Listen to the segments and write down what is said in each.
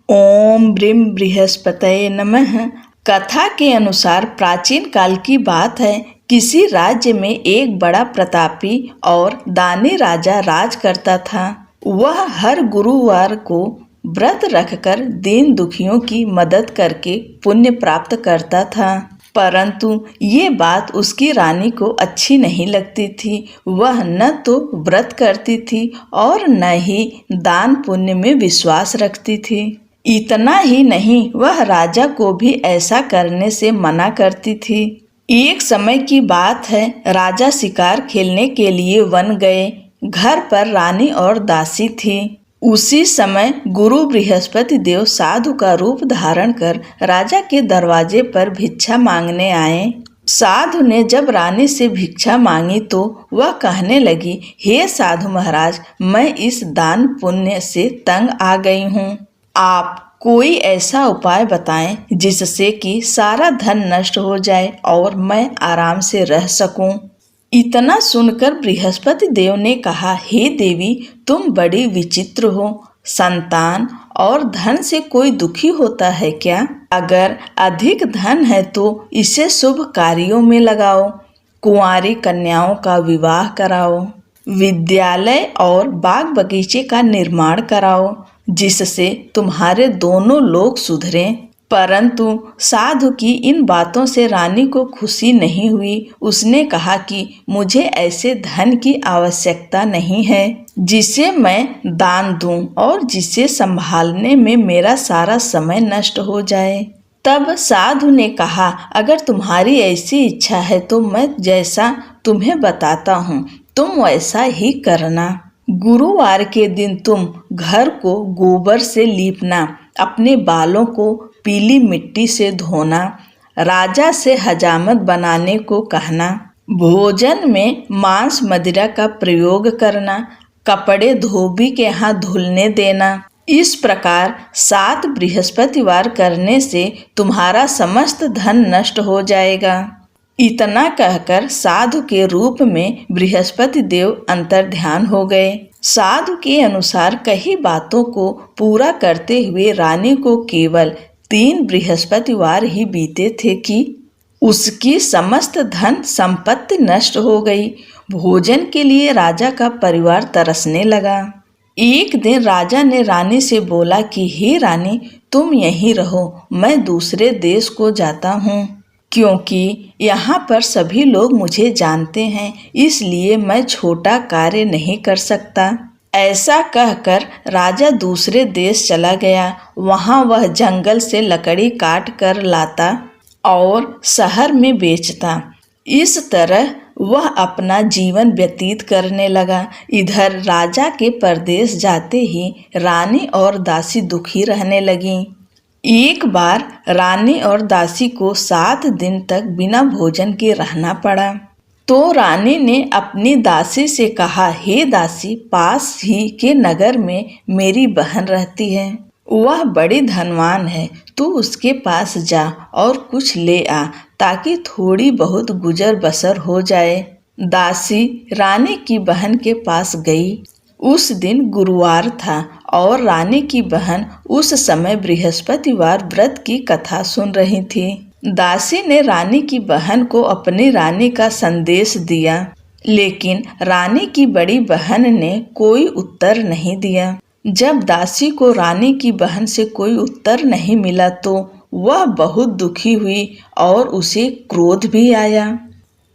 ओम brim बृहस्पतये नमः। कथा के अनुसार प्राचीन काल की बात है। किसी राज्य में एक बड़ा प्रतापी और दानी राजा राज करता था। वह हर गुरुवार को व्रत रखकर दीन दुखियों की मदद करके पुण्य प्राप्त करता था। परंतु ये बात उसकी रानी को अच्छी नहीं लगती थी। वह न तो व्रत करती थी और न ही दान पुण्य में विश्वास रखती थी। इतना ही नहीं, वह राजा को भी ऐसा करने से मना करती थी। एक समय की बात है, राजा शिकार खेलने के लिए वन गए। घर पर रानी और दासी थी। उसी समय गुरु बृहस्पति देव साधु का रूप धारण कर राजा के दरवाजे पर भिक्षा मांगने आए। साधु ने जब रानी से भिक्षा मांगी तो वह कहने लगी, हे साधु महाराज, मैं इस दान पुण्य से तंग आ गई हूँ। आप कोई ऐसा उपाय बताएं जिससे कि सारा धन नष्ट हो जाए और मैं आराम से रह सकूं। इतना सुनकर बृहस्पति देव ने कहा, हे देवी, तुम बड़ी विचित्र हो। संतान और धन से कोई दुखी होता है क्या? अगर अधिक धन है तो इसे शुभ कार्यों में लगाओ। कुंवारी कन्याओं का विवाह कराओ। विद्यालय और बाग बगीचे का निर्माण कराओ, जिससे तुम्हारे दोनों लोग सुधरें। परंतु साधु की इन बातों से रानी को खुशी नहीं हुई। उसने कहा कि मुझे ऐसे धन की आवश्यकता नहीं है जिसे मैं दान दूं और जिसे संभालने में मेरा सारा समय नष्ट हो जाए। तब साधु ने कहा, अगर तुम्हारी ऐसी इच्छा है तो मैं जैसा तुम्हें बताता हूँ तुम वैसा ही करना। गुरुवार के दिन तुम घर को गोबर से लीपना, अपने बालों को पीली मिट्टी से धोना, राजा से हजामत बनाने को कहना, भोजन में मांस मदिरा का प्रयोग करना, कपड़े धोबी के यहाँ धुलने देना। इस प्रकार 7 बृहस्पतिवार करने से तुम्हारा समस्त धन नष्ट हो जाएगा। इतना कहकर साधु के रूप में बृहस्पति देव अंतर्ध्यान हो गए। साधु के अनुसार कई बातों को पूरा करते हुए रानी को केवल 3 बृहस्पतिवार ही बीते थे कि उसकी समस्त धन संपत्ति नष्ट हो गई। भोजन के लिए राजा का परिवार तरसने लगा। एक दिन राजा ने रानी से बोला कि हे रानी, तुम यहीं रहो, मैं दूसरे देश को जाता हूँ, क्योंकि यहाँ पर सभी लोग मुझे जानते हैं, इसलिए मैं छोटा कार्य नहीं कर सकता। ऐसा कहकर राजा दूसरे देश चला गया। वहाँ वह जंगल से लकड़ी काट कर लाता और शहर में बेचता। इस तरह वह अपना जीवन व्यतीत करने लगा। इधर राजा के परदेश जाते ही रानी और दासी दुखी रहने लगीं। एक बार रानी और दासी को 7 दिन तक बिना भोजन के रहना पड़ा। तो रानी ने अपनी दासी से कहा, हे दासी, पास ही के नगर में मेरी बहन रहती है। वह बड़ी धनवान है, तू उसके पास जा और कुछ ले आ, ताकि थोड़ी बहुत गुजर बसर हो जाए। दासी रानी की बहन के पास गई। उस दिन गुरुवार था और रानी की बहन उस समय बृहस्पतिवार व्रत की कथा सुन रही थी। दासी ने रानी की बहन को अपनी रानी का संदेश दिया, लेकिन रानी की बड़ी बहन ने कोई उत्तर नहीं दिया। जब दासी को रानी की बहन से कोई उत्तर नहीं मिला तो वह बहुत दुखी हुई और उसे क्रोध भी आया।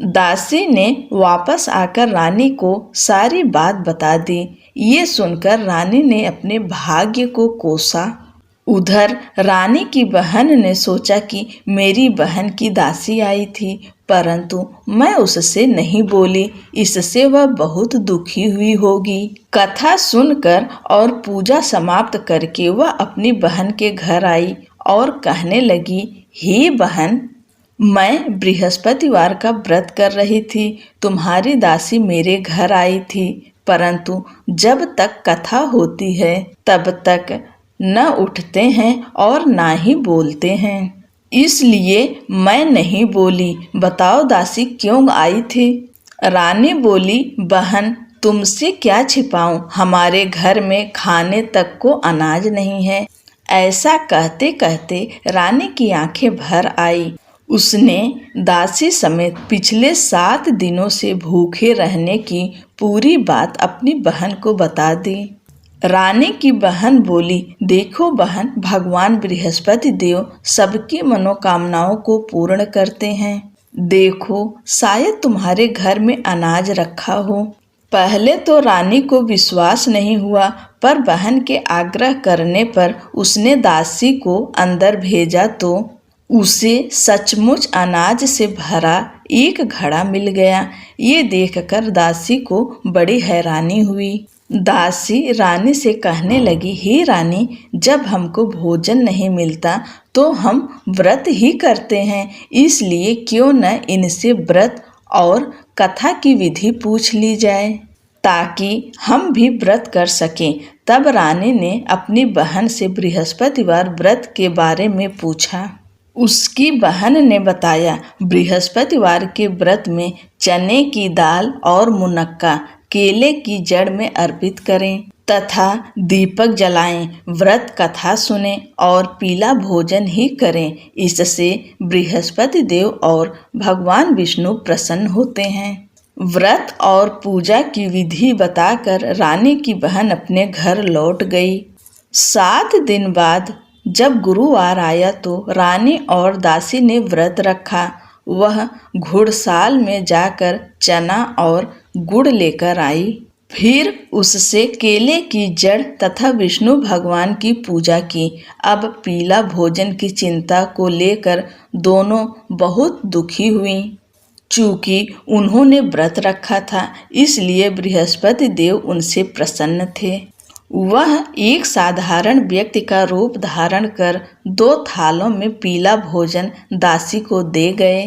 दासी ने वापस आकर रानी को सारी बात बता दी। ये सुनकर रानी ने अपने भाग्य को कोसा। उधर रानी की बहन ने सोचा कि मेरी बहन की दासी आई थी, परंतु मैं उससे नहीं बोली, इससे वह बहुत दुखी हुई होगी। कथा सुनकर और पूजा समाप्त करके वह अपनी बहन के घर आई और कहने लगी, हे बहन, मैं बृहस्पतिवार का व्रत कर रही थी। तुम्हारी दासी मेरे घर आई थी, परंतु जब तक कथा होती है तब तक न उठते हैं और ना ही बोलते हैं, इसलिए मैं नहीं बोली। बताओ दासी क्यों आई थी? रानी बोली, बहन, तुमसे क्या छिपाऊं, हमारे घर में खाने तक को अनाज नहीं है। ऐसा कहते कहते रानी की आंखें भर आई। उसने दासी समेत पिछले 7 दिनों से भूखे रहने की पूरी बात अपनी बहन को बता दी। रानी की बहन बोली, देखो बहन, भगवान बृहस्पति देव सबकी मनोकामनाओं को पूर्ण करते हैं। देखो, शायद तुम्हारे घर में अनाज रखा हो। पहले तो रानी को विश्वास नहीं हुआ, पर बहन के आग्रह करने पर उसने दासी को अंदर भेजा तो उसे सचमुच अनाज से भरा एक घड़ा मिल गया। ये देखकर दासी को बड़ी हैरानी हुई। दासी रानी से कहने लगी, हे रानी, जब हमको भोजन नहीं मिलता तो हम व्रत ही करते हैं, इसलिए क्यों न इनसे व्रत और कथा की विधि पूछ ली जाए ताकि हम भी व्रत कर सकें। तब रानी ने अपनी बहन से बृहस्पतिवार व्रत के बारे में पूछा। उसकी बहन ने बताया, बृहस्पतिवार के व्रत में चने की दाल और मुनक्का केले की जड़ में अर्पित करें तथा दीपक जलाएं, व्रत कथा सुने और पीला भोजन ही करें। इससे बृहस्पति देव और भगवान विष्णु प्रसन्न होते हैं। व्रत और पूजा की विधि बताकर रानी की बहन अपने घर लौट गई। 7 दिन बाद जब गुरुवार आया तो रानी और दासी ने व्रत रखा। वह घुड़साल में जाकर चना और गुड़ लेकर आई। फिर उससे केले की जड़ तथा विष्णु भगवान की पूजा की। अब पीला भोजन की चिंता को लेकर दोनों बहुत दुखी हुई। चूँकि उन्होंने व्रत रखा था, इसलिए बृहस्पति देव उनसे प्रसन्न थे। वह एक साधारण व्यक्ति का रूप धारण कर 2 थालों में पीला भोजन दासी को दे गए।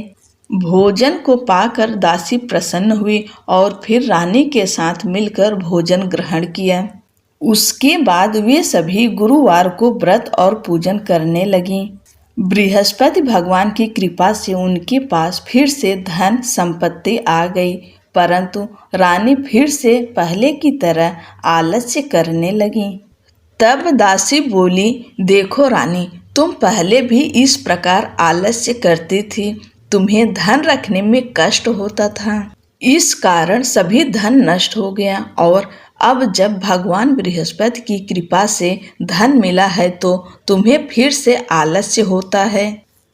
भोजन को पाकर दासी प्रसन्न हुई और फिर रानी के साथ मिलकर भोजन ग्रहण किया। उसके बाद वे सभी गुरुवार को व्रत और पूजन करने लगीं। बृहस्पति भगवान की कृपा से उनके पास फिर से धन संपत्ति आ गई, परंतु रानी फिर से पहले की तरह आलस्य करने लगी। तब दासी बोली, देखो रानी, तुम पहले भी इस प्रकार आलस्य करती थी। तुम्हें धन रखने में कष्ट होता था, इस कारण सभी धन नष्ट हो गया, और अब जब भगवान बृहस्पति की कृपा से धन मिला है तो तुम्हें फिर से आलस्य होता है।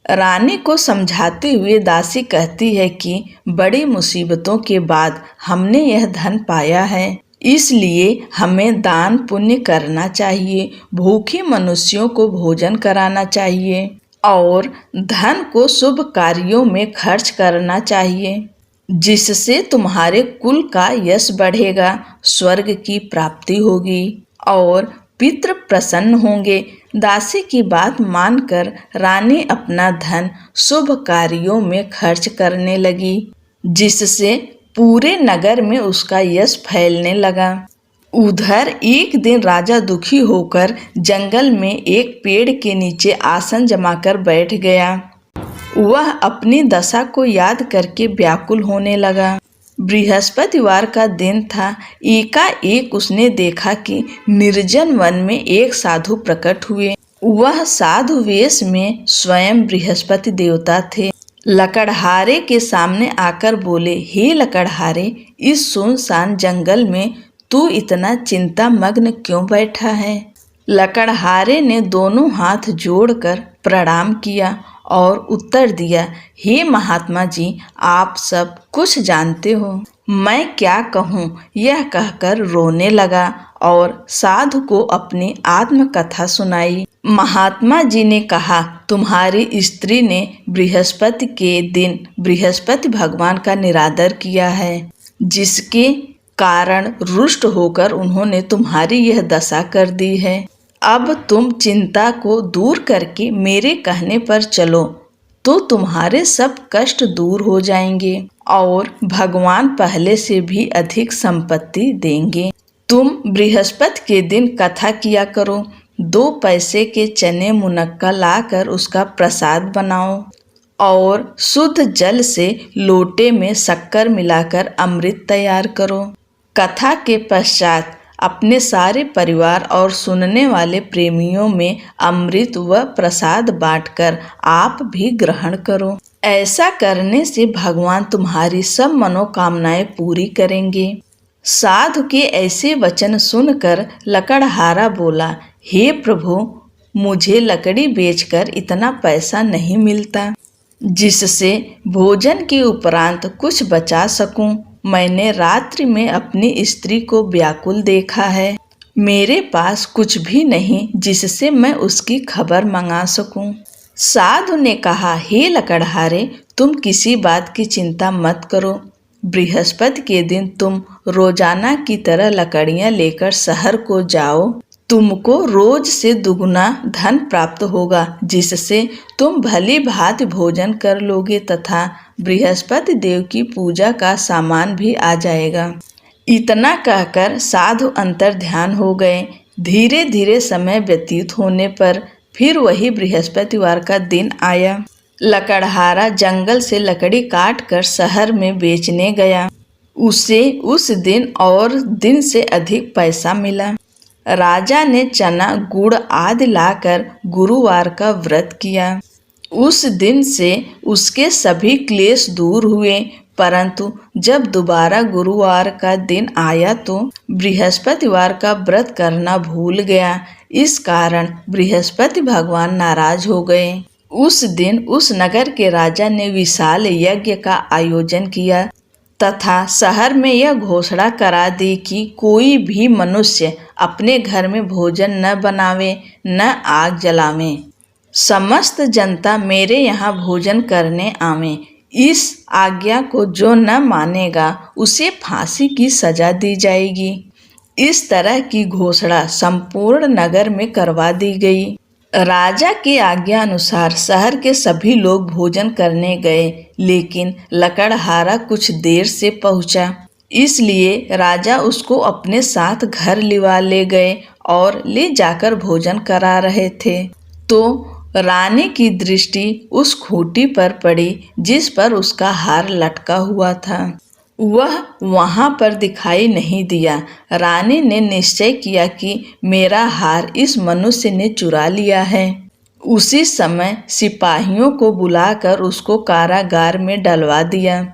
रानी को समझाते हुए दासी कहती है कि बड़ी मुसीबतों के बाद हमने यह धन पाया है, इसलिए हमें दान पुण्य करना चाहिए, भूखे मनुष्यों को भोजन कराना चाहिए और धन को शुभ कार्यों में खर्च करना चाहिए, जिससे तुम्हारे कुल का यश बढ़ेगा, स्वर्ग की प्राप्ति होगी और पितृ प्रसन्न होंगे। दासी की बात मानकर रानी अपना धन शुभ कार्यों में खर्च करने लगी, जिससे पूरे नगर में उसका यश फैलने लगा। उधर एक दिन राजा दुखी होकर जंगल में एक पेड़ के नीचे आसन जमाकर बैठ गया। वह अपनी दशा को याद करके व्याकुल होने लगा। बृहस्पतिवार का दिन था। एकाएक उसने देखा कि निर्जन वन में एक साधु प्रकट हुए। वह साधु वेश में स्वयं बृहस्पति देवता थे। लकड़हारे के सामने आकर बोले, हे लकड़हारे, इस सुनसान जंगल में तू इतना चिंता मग्न क्यों बैठा है? लकड़हारे ने दोनों हाथ जोड़कर प्रणाम किया और उत्तर दिया, हे महात्मा जी, आप सब कुछ जानते हो, मैं क्या कहूँ। यह कहकर रोने लगा और साधु को अपनी आत्मकथा सुनाई। महात्मा जी ने कहा, तुम्हारी स्त्री ने बृहस्पति के दिन बृहस्पति भगवान का निरादर किया है, जिसके कारण रुष्ट होकर उन्होंने तुम्हारी यह दशा कर दी है। अब तुम चिंता को दूर करके मेरे कहने पर चलो तो तुम्हारे सब कष्ट दूर हो जाएंगे और भगवान पहले से भी अधिक संपत्ति देंगे। तुम बृहस्पति के दिन कथा किया करो। 2 पैसे के चने मुनक्का लाकर उसका प्रसाद बनाओ और शुद्ध जल से लोटे में शक्कर मिलाकर अमृत तैयार करो। कथा के पश्चात अपने सारे परिवार और सुनने वाले प्रेमियों में अमृत व प्रसाद बांटकर आप भी ग्रहण करो। ऐसा करने से भगवान तुम्हारी सब मनोकामनाएं पूरी करेंगे। साधु के ऐसे वचन सुनकर लकड़हारा बोला, हे प्रभु, मुझे लकड़ी बेचकर इतना पैसा नहीं मिलता जिससे भोजन के उपरांत कुछ बचा सकूं। मैंने रात्रि में अपनी स्त्री को व्याकुल देखा है। मेरे पास कुछ भी नहीं जिससे मैं उसकी खबर मंगा सकूं। साधु ने कहा, हे लकड़हारे, तुम किसी बात की चिंता मत करो। बृहस्पति के दिन तुम रोजाना की तरह लकड़ियां लेकर शहर को जाओ। तुमको रोज से दुगुना धन प्राप्त होगा जिससे तुम भली भांति भोजन कर लोगे तथा बृहस्पति देव की पूजा का सामान भी आ जाएगा। इतना कहकर साधु अंतर ध्यान हो गए। धीरे धीरे समय व्यतीत होने पर फिर वही बृहस्पतिवार का दिन आया। लकड़हारा जंगल से लकड़ी काट कर शहर में बेचने गया। उसे उस दिन और दिन से अधिक पैसा मिला। राजा ने चना, गुड़ आदि लाकर गुरुवार का व्रत किया। उस दिन से उसके सभी क्लेश दूर हुए, परंतु जब दोबारा गुरुवार का दिन आया तो बृहस्पतिवार का व्रत करना भूल गया। इस कारण बृहस्पति भगवान नाराज हो गए। उस दिन उस नगर के राजा ने विशाल यज्ञ का आयोजन किया तथा शहर में यह घोषणा करा दी कि कोई भी मनुष्य अपने घर में भोजन न बनावे न आग जलावे। समस्त जनता मेरे यहाँ भोजन करने आवे। इस आज्ञा को जो न मानेगा उसे फांसी की सजा दी जाएगी। इस तरह की घोषणा संपूर्ण नगर में करवा दी गई। राजा की आज्ञा अनुसार शहर के सभी लोग भोजन करने गए, लेकिन लकड़हारा कुछ देर से पहुंचा। इसलिए राजा उसको अपने साथ घर लिवा ले गए और ले जाकर भोजन करा रहे थे तो रानी की दृष्टि उस खूंटी पर पड़ी जिस पर उसका हार लटका हुआ था। वह वहां पर दिखाई नहीं दिया। रानी ने निश्चय किया कि मेरा हार इस मनुष्य ने चुरा लिया है। उसी समय सिपाहियों को बुलाकर उसको कारागार में डलवा दिया।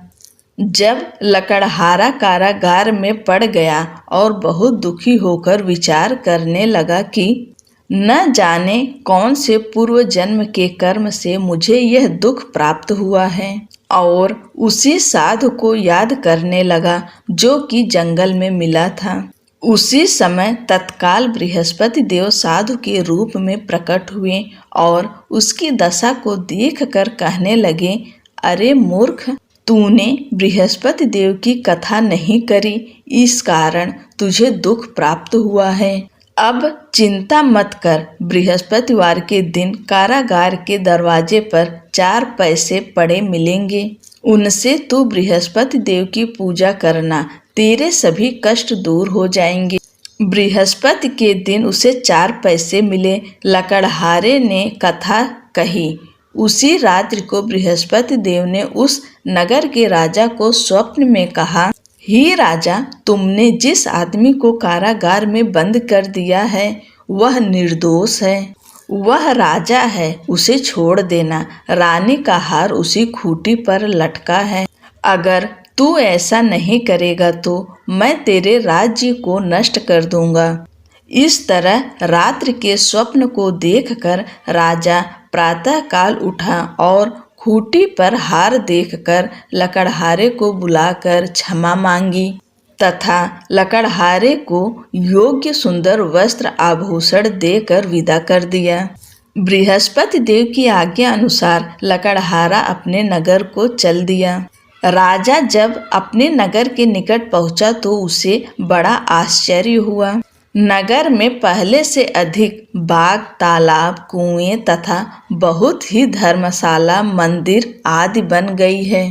जब लकड़हारा कारागार में पड़ गया और बहुत दुखी होकर विचार करने लगा कि न जाने कौन से पूर्व जन्म के कर्म से मुझे यह दुख प्राप्त हुआ है, और उसी साधु को याद करने लगा जो कि जंगल में मिला था। उसी समय तत्काल बृहस्पति देव साधु के रूप में प्रकट हुए और उसकी दशा को देखकर कहने लगे, अरे मूर्ख, तूने बृहस्पति देव की कथा नहीं करी, इस कारण तुझे दुख प्राप्त हुआ है। अब चिंता मत कर। बृहस्पतिवार के दिन कारागार के दरवाजे पर 4 पैसे पड़े मिलेंगे। उनसे तू बृहस्पति देव की पूजा करना, तेरे सभी कष्ट दूर हो जाएंगे। बृहस्पति के दिन उसे 4 पैसे मिले। लकड़हारे ने कथा कही। उसी रात्रि को बृहस्पति देव ने उस नगर के राजा को स्वप्न में कहा, हे राजा, तुमने जिस आदमी को कारागार में बंद कर दिया है वह निर्दोष है। वह राजा है, उसे छोड़ देना। रानी का हार उसी खूंटी पर लटका है। अगर तू ऐसा नहीं करेगा तो मैं तेरे राज्य को नष्ट कर दूंगा। इस तरह रात्रि के स्वप्न को देखकर राजा प्रातःकाल उठा और खूंटी पर हार देखकर लकड़हारे को बुलाकर क्षमा मांगी तथा लकड़हारे को योग्य सुंदर वस्त्र आभूषण देकर विदा कर दिया। बृहस्पति देव की आज्ञा अनुसार लकड़हारा अपने नगर को चल दिया। राजा जब अपने नगर के निकट पहुंचा तो उसे बड़ा आश्चर्य हुआ। नगर में पहले से अधिक बाग, तालाब, कुएं तथा बहुत ही धर्मशाला, मंदिर आदि बन गई है।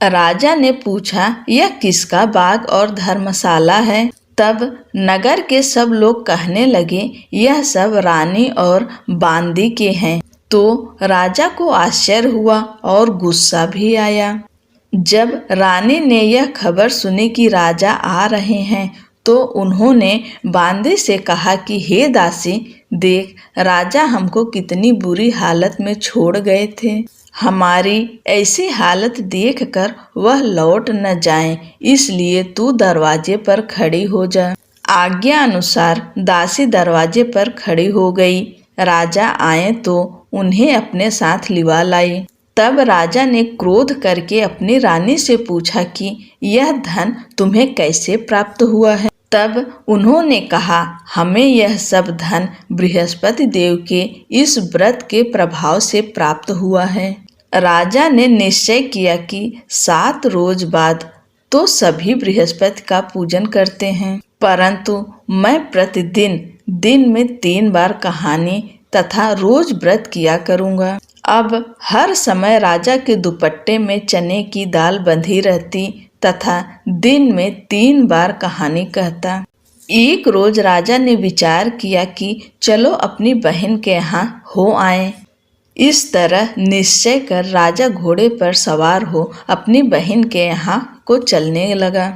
राजा ने पूछा, यह किसका बाग और धर्मशाला है? तब नगर के सब लोग कहने लगे, यह सब रानी और बांदी के हैं। तो राजा को आश्चर्य हुआ और गुस्सा भी आया। जब रानी ने यह खबर सुनी कि राजा आ रहे हैं तो उन्होंने बांदे से कहा कि हे दासी, देख, राजा हमको कितनी बुरी हालत में छोड़ गए थे। हमारी ऐसी हालत देखकर वह लौट न जाएं, इसलिए तू दरवाजे पर खड़ी हो जा। आज्ञा अनुसार दासी दरवाजे पर खड़ी हो गई। राजा आए तो उन्हें अपने साथ लिवा लाई। तब राजा ने क्रोध करके अपनी रानी से पूछा कि यह धन तुम्हें कैसे प्राप्त हुआ है। तब उन्होंने कहा, हमें यह सब धन बृहस्पति देव के इस व्रत के प्रभाव से प्राप्त हुआ है। राजा ने निश्चय किया कि 7 रोज बाद तो सभी बृहस्पति का पूजन करते हैं, परंतु मैं प्रतिदिन दिन में 3 बार कहानी तथा रोज व्रत किया करूँगा। अब हर समय राजा के दुपट्टे में चने की दाल बंधी रहती तथा दिन में 3 बार कहानी कहता। एक रोज राजा ने विचार किया कि चलो अपनी बहन के यहाँ हो आए। इस तरह निश्चय कर राजा घोड़े पर सवार हो अपनी बहन के यहाँ को चलने लगा।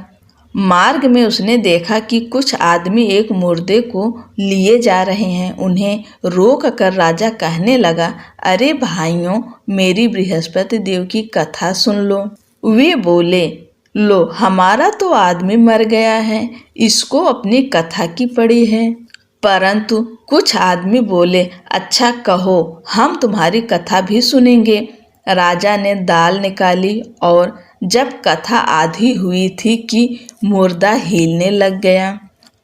मार्ग में उसने देखा कि कुछ आदमी एक मुर्दे को लिए जा रहे हैं। उन्हें रोक कर राजा कहने लगा, अरे भाइयों, मेरी बृहस्पति देव की कथा सुन लो। वे बोले, लो, हमारा तो आदमी मर गया है, इसको अपनी कथा की पड़ी है। परंतु कुछ आदमी बोले, अच्छा कहो, हम तुम्हारी कथा भी सुनेंगे। राजा ने दाल निकाली और जब कथा आधी हुई थी कि मुर्दा हिलने लग गया,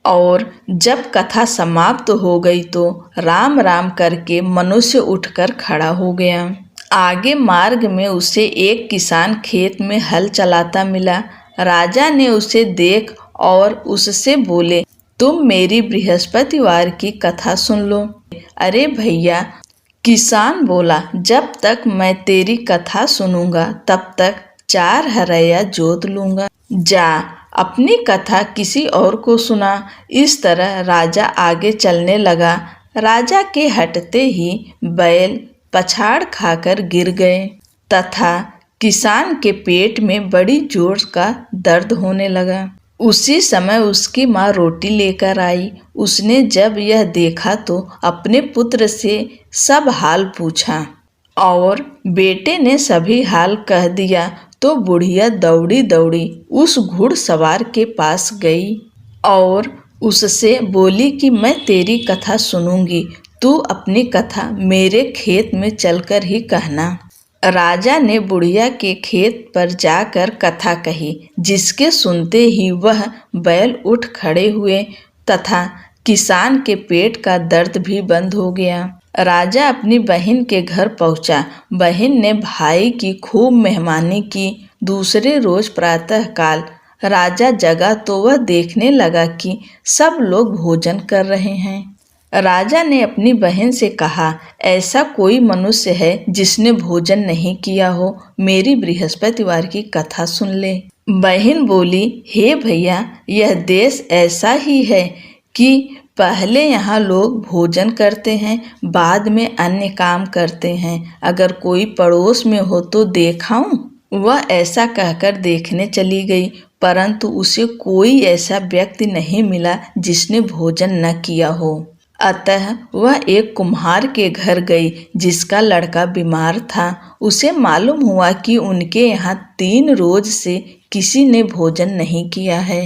और जब कथा समाप्त हो गई तो राम राम करके मनुष्य उठकर खड़ा हो गया। आगे मार्ग में उसे एक किसान खेत में हल चलाता मिला। राजा ने उसे देख और उससे बोले, तुम मेरी बृहस्पतिवार की कथा सुन लो। अरे भैया, किसान बोला, जब तक मैं तेरी कथा सुनूंगा तब तक 4 हरैया जोत लूंगा। जा, अपनी कथा किसी और को सुना। इस तरह राजा आगे चलने लगा। राजा के हटते ही बैल पछाड़ खाकर गिर गए तथा किसान के पेट में बड़ी जोर का दर्द होने लगा। उसी समय उसकी माँ रोटी लेकर आई। उसने जब यह देखा तो अपने पुत्र से सब हाल पूछा और बेटे ने सभी हाल कह दिया। तो बुढ़िया दौड़ी दौड़ी उस घुड़सवार के पास गई और उससे बोली कि मैं तेरी कथा सुनूंगी, तू अपनी कथा मेरे खेत में चलकर ही कहना। राजा ने बुढ़िया के खेत पर जाकर कथा कही, जिसके सुनते ही वह बैल उठ खड़े हुए तथा किसान के पेट का दर्द भी बंद हो गया। राजा अपनी बहन के घर पहुंचा। बहन ने भाई की खूब मेहमानी की। दूसरे रोज प्रातःकाल राजा जगा तो वह देखने लगा कि सब लोग भोजन कर रहे हैं। राजा ने अपनी बहन से कहा, ऐसा कोई मनुष्य है जिसने भोजन नहीं किया हो, मेरी बृहस्पतिवार की कथा सुन ले। बहन बोली, हे भैया, यह देश ऐसा ही है कि पहले यहाँ लोग भोजन करते हैं, बाद में अन्य काम करते हैं। अगर कोई पड़ोस में हो तो देखाऊं। वह ऐसा कहकर देखने चली गई, परंतु उसे कोई ऐसा व्यक्ति नहीं मिला जिसने भोजन न किया हो। अतः वह एक कुम्हार के घर गई जिसका लड़का बीमार था। उसे मालूम हुआ कि उनके यहाँ 3 रोज से किसी ने भोजन नहीं किया है।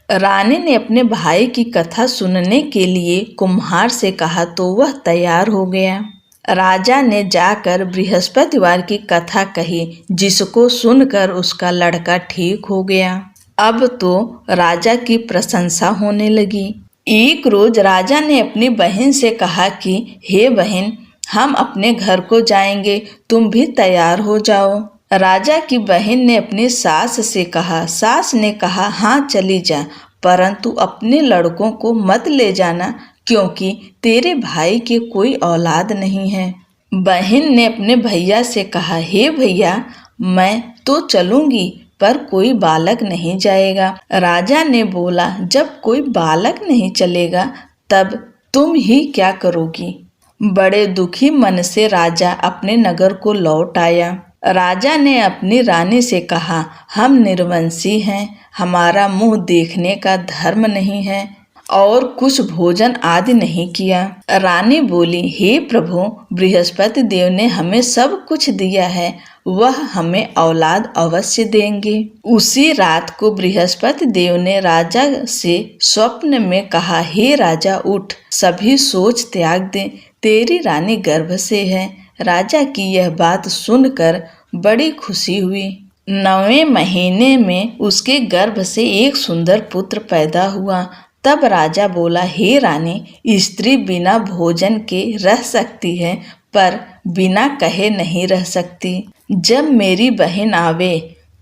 रानी ने अपने भाई की कथा सुनने के लिए कुम्हार से कहा तो वह तैयार हो गया। राजा ने जाकर बृहस्पतिवार की कथा कही, जिसको सुनकर उसका लड़का ठीक हो गया। अब तो राजा की प्रशंसा होने लगी। एक रोज राजा ने अपनी बहन से कहा कि हे बहन, हम अपने घर को जाएंगे, तुम भी तैयार हो जाओ। राजा की बहन ने अपनी सास से कहा। सास ने कहा, हाँ चली जा, परंतु अपने लड़कों को मत ले जाना, क्योंकि तेरे भाई के कोई औलाद नहीं है। बहन ने अपने भैया से कहा, हे भैया, मैं तो चलूंगी, पर कोई बालक नहीं जाएगा। राजा ने बोला, जब कोई बालक नहीं चलेगा तब तुम ही क्या करोगी। बड़े दुखी मन से राजा अपने नगर को लौट आया। राजा ने अपनी रानी से कहा, हम निर्वंशी हैं, हमारा मुंह देखने का धर्म नहीं है और कुछ भोजन आदि नहीं किया। रानी बोली, हे प्रभु, बृहस्पति देव ने हमें सब कुछ दिया है, वह हमें औलाद अवश्य देंगे। उसी रात को बृहस्पति देव ने राजा से स्वप्न में कहा, हे राजा उठ, सभी सोच त्याग दे, तेरी रानी गर्भ से है। राजा की यह बात सुनकर बड़ी खुशी हुई। 9वें महीने में उसके गर्भ से एक सुंदर पुत्र पैदा हुआ। तब राजा बोला, हे रानी, स्त्री बिना भोजन के रह सकती है पर बिना कहे नहीं रह सकती। जब मेरी बहन आवे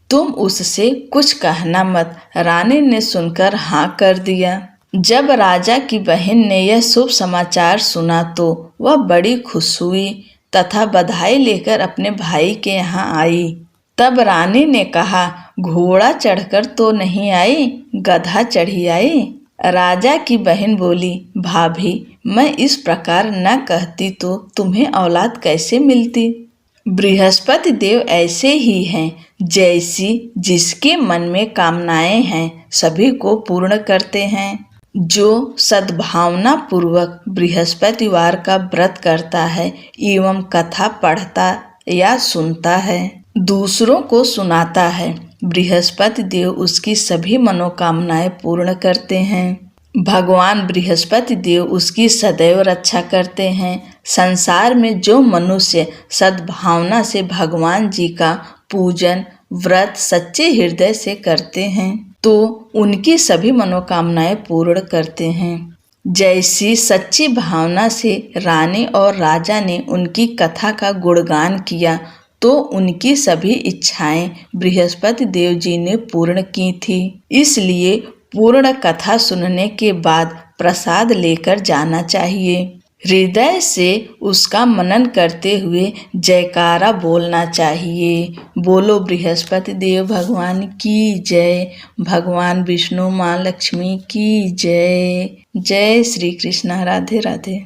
तुम उससे कुछ कहना मत। रानी ने सुनकर हाँ कर दिया। जब राजा की बहन ने यह शुभ समाचार सुना तो वह बड़ी खुश हुई तथा बधाई लेकर अपने भाई के यहाँ आई। तब रानी ने कहा, घोड़ा चढ़कर तो नहीं आई, गधा चढ़ी आई। राजा की बहन बोली, भाभी, मैं इस प्रकार न कहती तो तुम्हें औलाद कैसे मिलती। बृहस्पति देव ऐसे ही हैं, जैसी जिसके मन में कामनाएं हैं सभी को पूर्ण करते हैं। जो सद्भावना पूर्वक बृहस्पतिवार का व्रत करता है एवं कथा पढ़ता या सुनता है, दूसरों को सुनाता है, बृहस्पति देव उसकी सभी मनोकामनाएं पूर्ण करते हैं। भगवान बृहस्पति देव उसकी सदैव रक्षा करते हैं। संसार में जो मनुष्य सद्भावना से भगवान जी का पूजन व्रत सच्चे हृदय से करते हैं तो उनकी सभी मनोकामनाएं पूर्ण करते हैं। जैसी सच्ची भावना से रानी और राजा ने उनकी कथा का गुणगान किया तो उनकी सभी इच्छाएं बृहस्पति देव जी ने पूर्ण की थी। इसलिए पूर्ण कथा सुनने के बाद प्रसाद लेकर जाना चाहिए। हृदय से उसका मनन करते हुए जयकारा बोलना चाहिए। बोलो बृहस्पति देव भगवान की जय, भगवान विष्णु माँ लक्ष्मी की जय। जय श्री कृष्ण। राधे राधे।